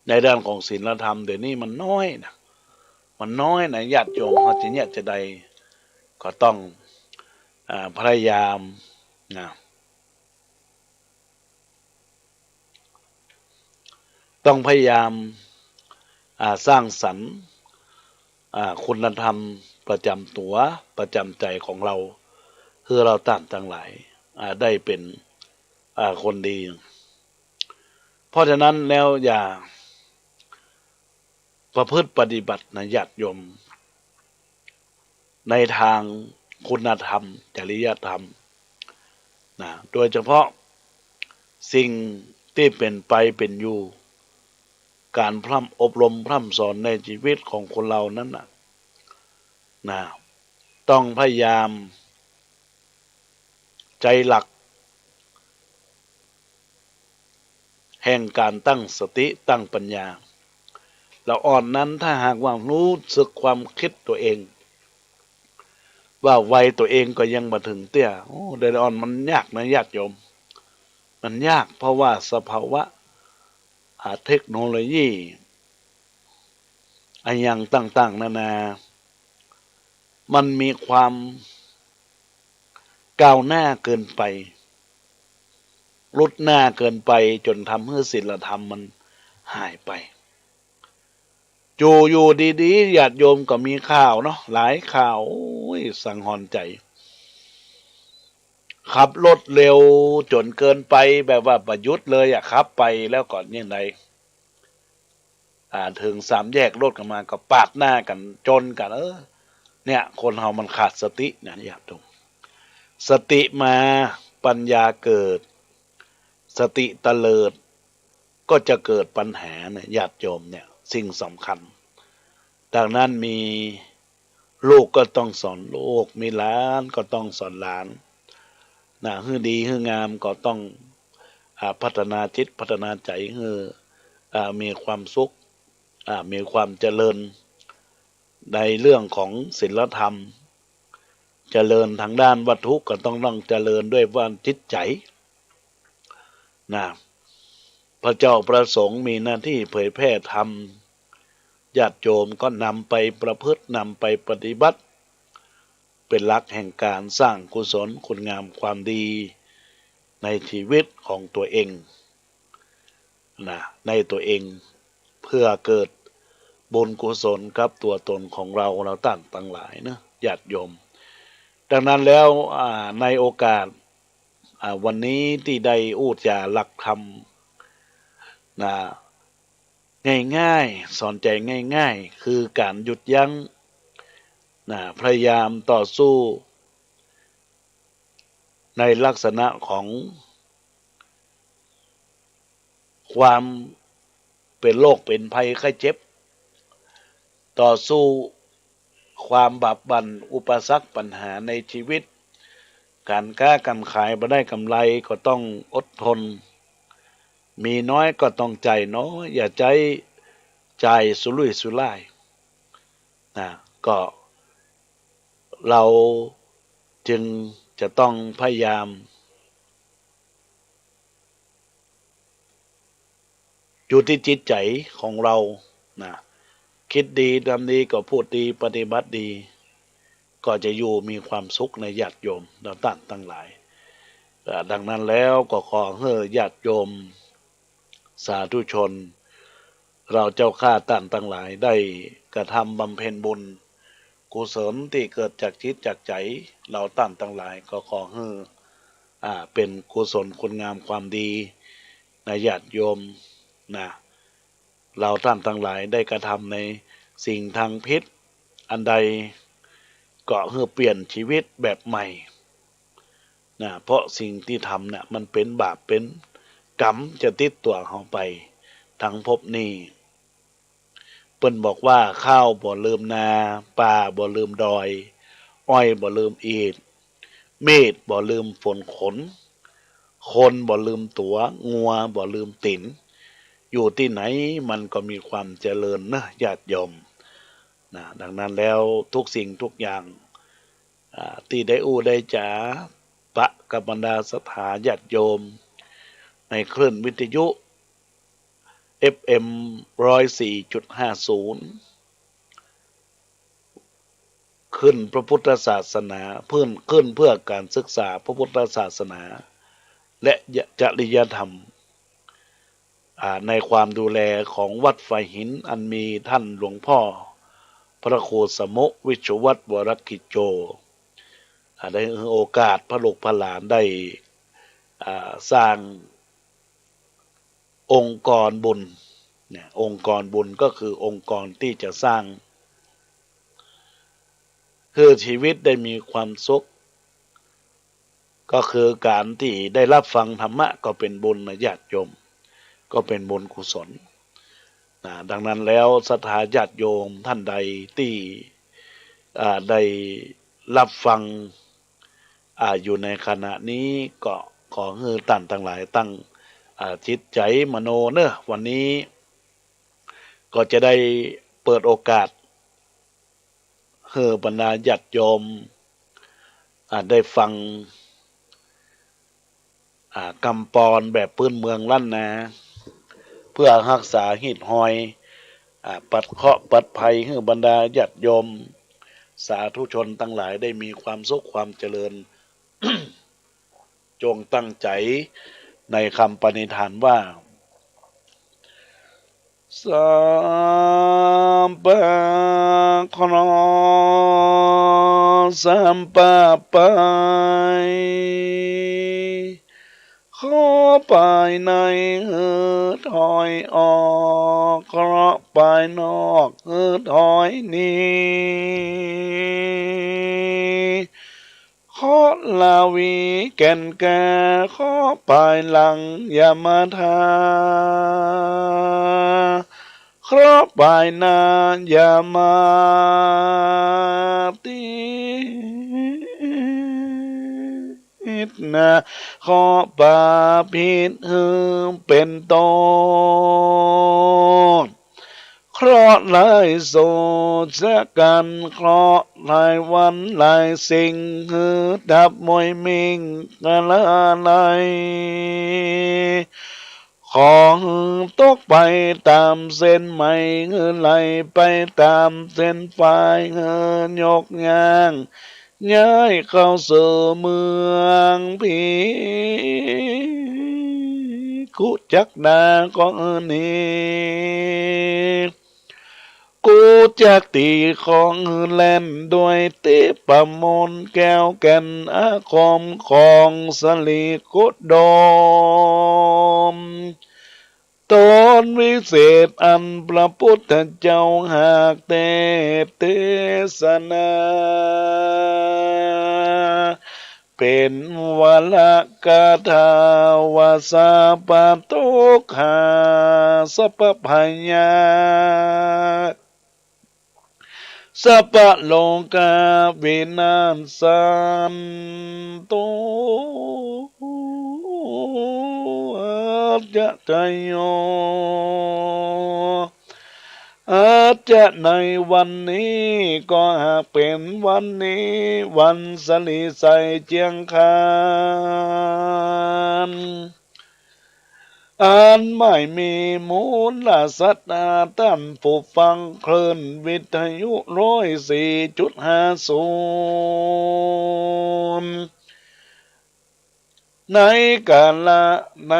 ในด้านของศีลธรรมเดี๋ยวนี้มันน้อยนะญาติโยมเขาจะเนี่ยจะใดก็ต้องพยายามต้องพยายามสร้างสรรค์คุณธรรมประจำตัวประจำใจของเราเพื่อเราต่างหลายได้เป็นคนดีเพราะฉะนั้นแล้วอย่าประพฤติปฏิบัตินะญาติโยมในทางคุณธรรมจริยธรรมโดยเฉพาะสิ่งที่เป็นไปเป็นอยู่การอบรมพร่ำสอนในชีวิตของคนเรานั้นต้องพยายามใจหลักแห่งการตั้งสติตั้งปัญญาเราอ่อนนั้นถ้าหากว่ารู้สึกความคิดตัวเองว่าวัยตัวเองก็ยังมาถึงเตี้ยเดินอ่อนมันยากนะญาติโยมมันยากเพราะว่าสภาวะเทคโนโลยีอย่างต่างๆนานามันมีความก้าวหน้าเกินไปรุดหน้าเกินไปจนทำให้ศีลธรรมมันหายไปอยู่ดีๆญาติโยมก็มีข่าวเนาะหลายข่าวสังหรณ์ใจขับรถเร็วจนเกินไปแบบว่าประยุทธ์เลยขับไปแล้วก่อนยังไงถึงสามแยกรถกันมาก็ปาดหน้ากันจนกันเนี่ยคนเฮามันขาดสตินะญาติโยมสติมาปัญญาเกิดสติเตลิดก็จะเกิดปัญหาเนี่ยญาติโยมเนี่ยสิ่งสำคัญดังนั้นมีลูกก็ต้องสอนลูกมีหลานก็ต้องสอนหลานฮือดีฮืองามก็ต้องพัฒนาจิตพัฒนาใจฮือมีความสุขมีความเจริญในเรื่องของศีลธรรมเจริญทางด้านวัตถุก็ต้องเจริญด้วยว่าจิตใจพระเจ้าประสงค์มีหน้าที่เผยแพร่ธรรมญาติโยมก็นำไปประพฤตินำไปปฏิบัติเป็นหลักแห่งการสร้างกุศลคุณงามความดีในชีวิตของตัวเองในตัวเองเพื่อเกิดบุญกุศลกับตัวตนของเราต่างหลายนะญาติโยมดังนั้นแล้วในโอกาสวันนี้ที่ได้อูดจาหลักธรรมง่ายๆสอนใจง่ายๆคือการหยุดยั้งพยายามต่อสู้ในลักษณะของความเป็นโรคเป็นภัยไข้เจ็บต่อสู้ความบากบั่นอุปสรรคปัญหาในชีวิตการค้าการขายบ่ได้กำไรก็ต้องอดทนมีน้อยก็ต้องใจน้อยอย่าใจสุรุ่ยสุร่ายก็เราจึงจะต้องพยายามอยู่ที่จิตใจของเราคิดดีทำดีก็พูดดีปฏิบัติดีก็จะอยู่มีความสุขในญาติโยมเราตั้งหลายดังนั้นแล้วก็ขอให้ญาติโยมสาธุชนเราเจ้าข้าตั้งหลายได้กระทำบำเพ็ญบุญกุศลที่เกิดจากจิตจากใจเราตั้งหลายก็ขอให้เป็นกุศลคุณงามความดีในญาติโยมเราตั้งหลายได้กระทำในสิ่งทางพิษอันใด ก็เพื่อเปลี่ยนชีวิตแบบใหม่นะเพราะสิ่งที่ทำเนี่ยมันเป็นบาปเป็นกรรมจะติดตัวเขาไปทั้งภพนี้เปิ้นบอกว่าข้าวบ่ลืมนาป่าบ่ลืมดอยอ้อยบ่ลืมอีดเมฆบ่ลืมฝนขนคนบ่ลืมตัวงัวบ่ลืมตินอยู่ที่ไหนมันก็มีความเจริญนะญาติโยมนะดังนั้นแล้วทุกสิ่งทุกอย่างที่ได้อู้ได้จ๋าปะกับบรรดาสถาญาติโยมในคลื่นวิทยุ FM 104.50 ขึ้นพระพุทธศาสนาขึ้นเพื่อการศึกษาพระพุทธศาสนาและจริยธรรมในความดูแลของวัดไฟหินอันมีท่านหลวงพ่อพระครูสมุวิชวัตรวรกิจโจได้โอกาสพระลูกพระหลานได้สร้างองค์กรบุญเนี่ยองค์กรบุญก็คือองค์กรที่จะสร้างคือชีวิตได้มีความสุขก็คือการที่ได้รับฟังธรรมะก็เป็นบุญนะญาติโยมก็เป็นบุญกุศลดังนั้นแล้วศรัทธาญาติโยมท่านใดที่ได้รับฟังอยู่ในขณะนี้ก็ขอให้ท่านทั้งหลายตั้งจิตใจมโนเนอะวันนี้ก็จะได้เปิดโอกาสให้บรรดาญาติโยมได้ฟังกำปอนแบบพื้นเมืองล้านนาเพื่อรักษาหิดหอยปัดเคราะห์ปัดภัยให้บรรดาญาติโยมสาธุชนทั้งหลายได้มีความสุขความเจริญ จงตั้งใจในคำปณิธานว่าสัมปะคโนสัมปะไปขอไปในถอยออกเคราะห์ไปนอกถอยนี้ขอลาวีแก่นแก่ขอไปหลังอย่ามาทาเคราะห์ไปนาอย่ามาตีนะขอปาพิษเป็นต้นเคราะห์หลายโศกกันเคราะห์หลายวันหลายสิ่งดับมวยมิงกันละไรขอตกไปตามเส้นไม่ไหลไปตามเส้นไฟยกย่างย้ายเข้าสู่เมืองผีกุจักนาก็นี้กูจักตีของแล่นด้วยเตปมนแก้วแก่นอาคมของสลีกุดดมตนวิเศษอันพระพุทธเจ้าหากเทศนาเป็นวลกถาวาสาปโตคาสัพพญาสัพพโลกาวินาศสันตุจะใจโยอาจจะในวันนี้ก็หากเป็นวันนี้วันสลีใสเจียงคานอันไม่มีมูลสัตว์ท่านผู้ฟังคลื่นวิทยุ104.50ในกาละใน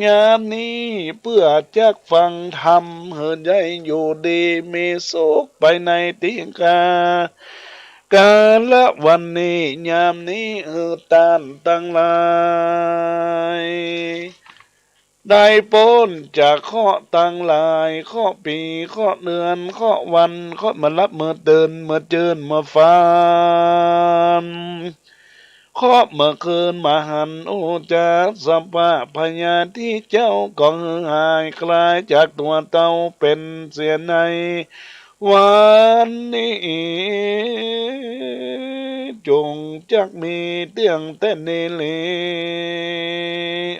งานนี้เพื่อจักฟังธรรมเหินใจอยู่ดีมีสุขไปในติกากาละวันนี้ยามนี้ตานตั้งหลาย ได้พ้นจากข้อตังหลายข้อปีข้อเดือนข้อวันข้อมารับเมื่อเดินเมื่อเจินเมื่อฟันข้อเมื่อคืนมาหันโอจากสัพพะพญาที่เจ้าก็หายคลายจากตัวเต้าเป็นเสียในวันนี้จงจักมีเตียงแต่เนเล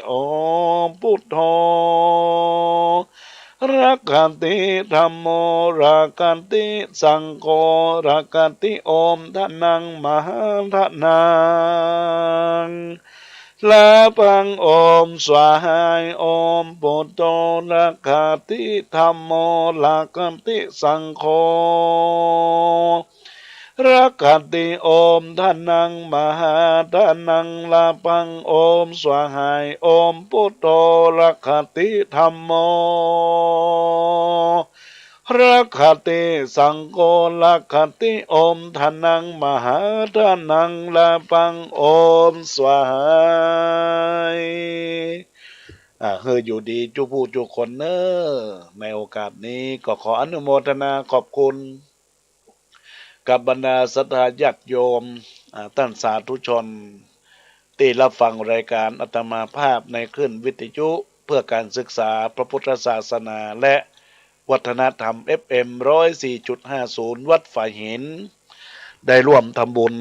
โอพุทโธรักขันติธัมโมรักขันติสังโฆรักขันติโอมทนังมหาทนังลาพังโอมสวาหายโอมปุตโตรักขันติธัมโมรักขันติสังโฆรักขันติโอมทนังมหาทนังลาพังโอมสวาหายโอมปุตโตรักขันติธัมโมรักขันติสังโฆรักขันติโอมทนังมหาทนังลาพังโอมสวาหายเฮยอยู่ดีจุผู้จุคนเนอในโอกาสนี้ก็ขออนุโมทนาขอบคุณกับบรรดาศรัทธาญาติโยมท่านสาธุชนที่รับฟังรายการอาตมาภาพในคลื่นวิทยุเพื่อการศึกษาพระพุทธศาสนาและวัฒนธรรม FM 104.50 วัดฝ่ายหินได้ร่วมทำบุญ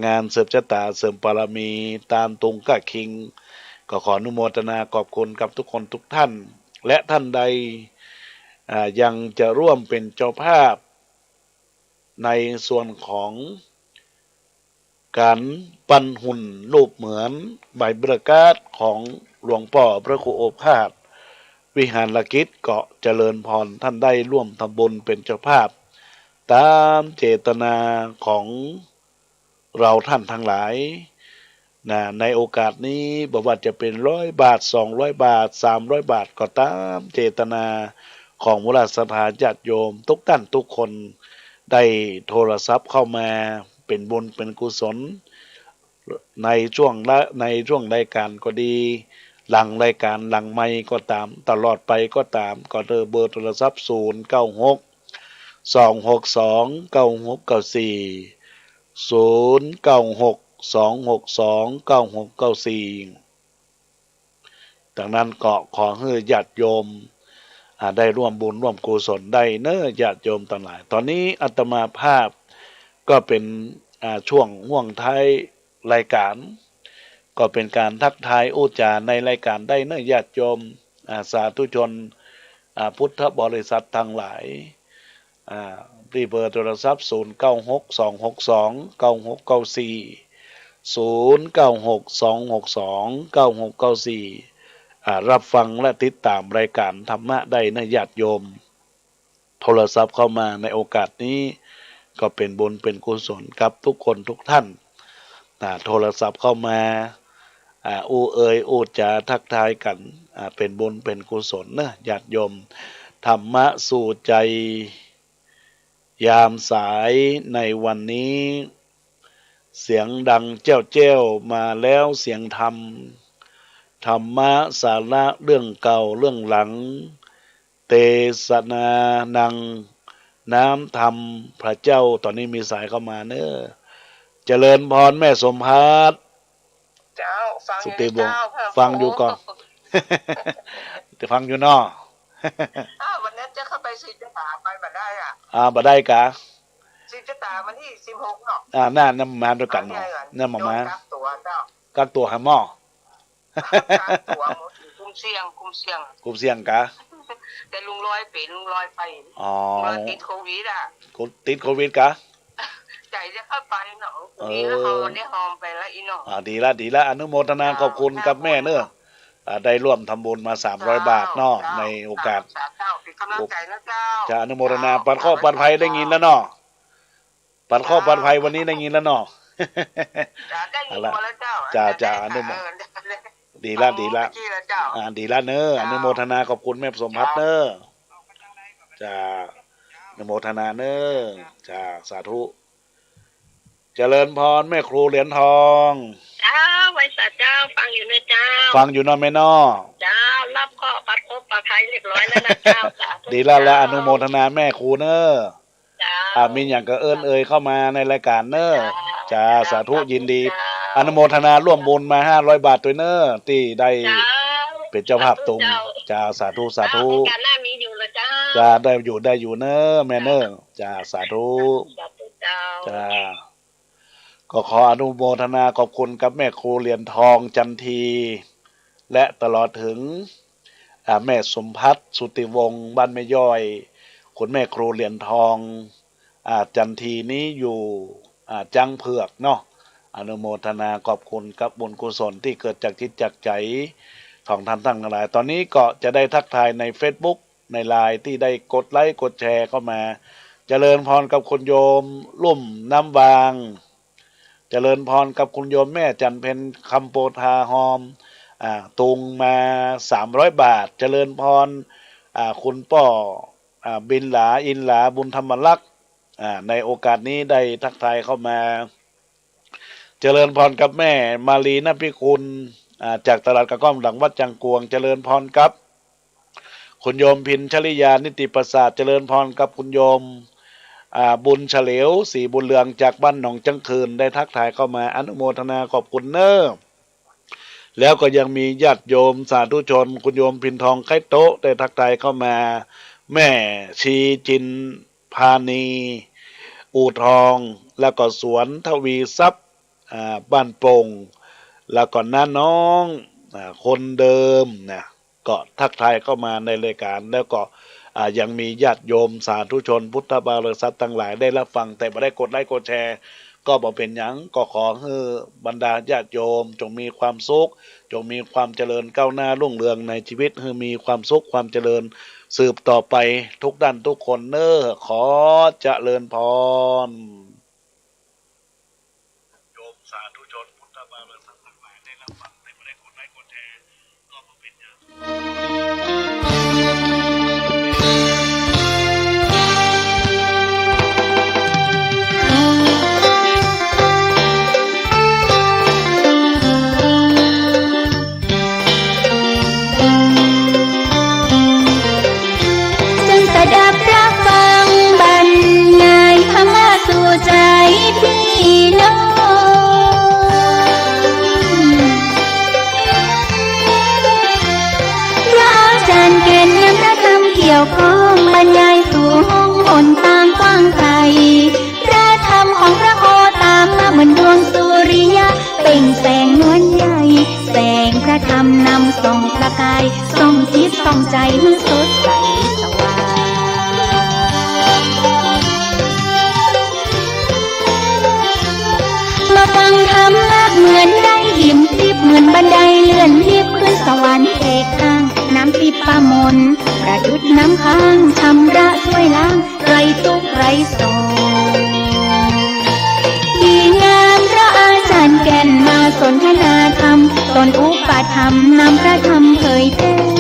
งานเสริมชะตาเสริมบารมีตามตุงกะคิงก็ขออนุโมทนาขอบคุณกับทุกคนทุกท่านและท่านใดยังจะร่วมเป็นเจ้าภาพในส่วนของการปั้นหุ่นรูปเหมือนใบประกาศของหลวงพ่อพระครูโอภาสวิหารกิจเกาะเจริญพรท่านได้ร่วมทำบุญเป็นเจ้าภาพตามเจตนาของเราท่านทั้งหลายในโอกาสนี้บอกว่าจะเป็น100 บาท200 บาท300 บาทก็ตามเจตนาของมูลศรัทธาญาติโยมทุกท่านทุกคนได้โทรศัพท์เข้ามาเป็นบุญเป็นกุศลในช่วงรายการก็ดีหลังรายการหลังไม่ก็ตามตลอดไปก็ตามก็เบอร์โทรศัพท์096 262 9694 ดังนั้นก็ขอให้ญาติโยมได้ร่วมบุญร่วมกุศลได้เน้อญาติโยมทั้งหลายตอนนี้อาตมาภาพก็เป็นช่วงห่วงท้ายรายการก็เป็นการทักทายอุจาในรายการได้เน้อญาติโยมสาธุชนพุทธบริษัททั้งหลายที่เบอร์โทรศัพท์0962629694รับฟังและติดตามรายการธรรมะได้นะญาติโยมโทรศัพท์เข้ามาในโอกาสนี้ก็เป็นบุญเป็นกุศลกับทุกคนทุกท่านโทรศัพท์เข้ามาอูจาทักทายกันเป็นบุญเป็นกุศลนะญาติโยมธรรมะสู่ใจยามสายในวันนี้เสียงดังเจ้ามาแล้วเสียงธรรมธรรมะสาระเรื่องเก่าเรื่องหลังเทศนานังน้ำธรรมพระเจ้าตอนนี้มีสายเข้ามาเนอะเจริญพรแม่สมภารเจ้าฟังสุอยู่ติวงศ์เจ้าค่ะฟังอยู่ก่อน แต่ฟังอยู่เนอวันนั้นจะเข้าไปซีจะตาไปมาได้บ่ได้กะซีจะตามันที่16เนาะน่านำมาด้วยกันเนาะนำมากักตัวเจ้ากักตัวหาหม้อกักตัวหมดคุมเสี่ยงกะแต่ลุงลอยเป็นลุงลอยไปติดโควิดติดโควิดกะใจจะเข้าไปเนาะดีแล้วเขาได้หอมไปแล้วอีเนาะดีละอนุโมทนาขอบคุณกับแม่เนอะได้ร่วมทำบุญมา300 บาทเนาะในโอกาสจะอนุโมทนาปัดข้อปัดภัยได้ยินแล้วเนาะปัดข้อปัดภัยวันนี้ได้ยินแล้วเนาะจะอนุโมดีละดีละเนอะอนุโมทนาขอบคุณแม่สมภัทรเนอะจะอนุโมทนาเนอะจะสาธุเจริญพรแม่ครูเหรียญทอง เจ้าไว้สัตว์เจ้าฟังอยู่นะเจ้า ฟังอยู่เนอนแม่นอ เจ้ารับข้อปัดครบปัดภัยเรียบร้อยแล้วนะเจ้าสาธุ ดีแล้วและอนุโมทนาแม่ครูเนอะ เจ้า มีอย่างก็เอิ้นเอ่ยเข้ามาในรายการเนอะจ้าสาธุยินดี เจ้า อนุโมทนาร่วมบุญมา500 บาทตัวเนอะที่ได้ เจ้า เป็นเจ้าภาพตุงจ้าสาธุสาธุ โอกาสหน้ามีอยู่ละเจ้า จ้าได้อยู่เนอะแม่เนอะจ้าสาธุ สาธุเจ้า จ้าก็ขออนุโมทนาขอบคุณกับแม่ครูเหรียญทองจันที และตลอดถึงแม่สมพัฒน์สุติวงศ์บ้านแม่ย่อยคุณแม่ครูเหรียญทองจันทีนี้อยู่จังเผือกเนาะอนุโมทนาขอบคุณกับบุญกุศลที่เกิดจากจิตจากใจของท่านทั้งหลายตอนนี้ก็จะได้ทักทายใน Facebook ในไลน์ที่ได้กดไลค์กดแชร์เข้ามาเจริญพรกับคุณโยมลุ่มน้ำวางเจริญพรกับคุณโยมแม่จันเพ็ญคำโปธาหอมตุงมา300 บาทเจริญพรคุณป้อบินหลาอินหลาบุญธรรมลักษณ์ในโอกาสนี้ได้ทักทายเข้ามาเจริญพรกับแม่มาลีนพิคุณจากตลาดกระก้อมหลังวัดจังกวงเจริญพรกับคุณโยมพินชลิยานิติประสาทเจริญพรกับคุณโยมบุญเฉลียวสีบุญเรืองจากบ้านหนองจังคืนได้ทักทายเข้ามาอนุโมทนาขอบคุณเนอะแล้วก็ยังมีญาติโยมสาธุชนคุณโยมพินทองไข่โต๊ะได้ทักทายเข้ามาแม่ชีจินพานีอู่ทองแล้วก็สวนทวีทรัพย์บ้านโป่งแล้วก็น้าน้องคนเดิมนะก็ทักทายเข้ามาในรายการแล้วก็ยังมีญาติโยมสาธุชนพุทธบริษัททั้งหลายได้รับฟังแต่ไม่ได้กดไลค์กดแชร์ก็บอกเป็นหยังก็ขอให้บรรดาญาติโยมจงมีความสุขจงมีความเจริญก้าวหน้ารุ่งเรืองในชีวิตให้มีความสุขความเจริญสืบต่อไปทุกด้านทุกคนเนอขอเจริญพรโยมสาธุชนพุทธบริษัททั้งหลายได้รับฟังแต่ไม่ได้กดไลค์กดแชร์ก็บอกเป็นหยังใจพี่น้องพระอาจารย์เกณฑ์นำพระธรรมเกี่ยวข้องบรรยายสู่ห้องหนตามกว้างไกลพระธรรมของพระโคตามมาเหมือนดวงสุริยะเปล่งแสงนวลใหญ่แสงพระธรรมนำส่องประกายส่องจิตส่องใจเมื่อสดใสสว่างมาฟังธรรมะเหมือนได้หิมทิพย์เหมือนบันไดเลื่อนทิพย์ขึ้นสวรรค์เอกข้างน้ำทิพย์ประมนประดุจน้ำค้างชำระช่วยล้างไรทุกข์ไรโศกดีงามพระอาจารย์แก่นมาสนทนาธรรมตนอุปธรรมนำพระธรรมเผยแพร่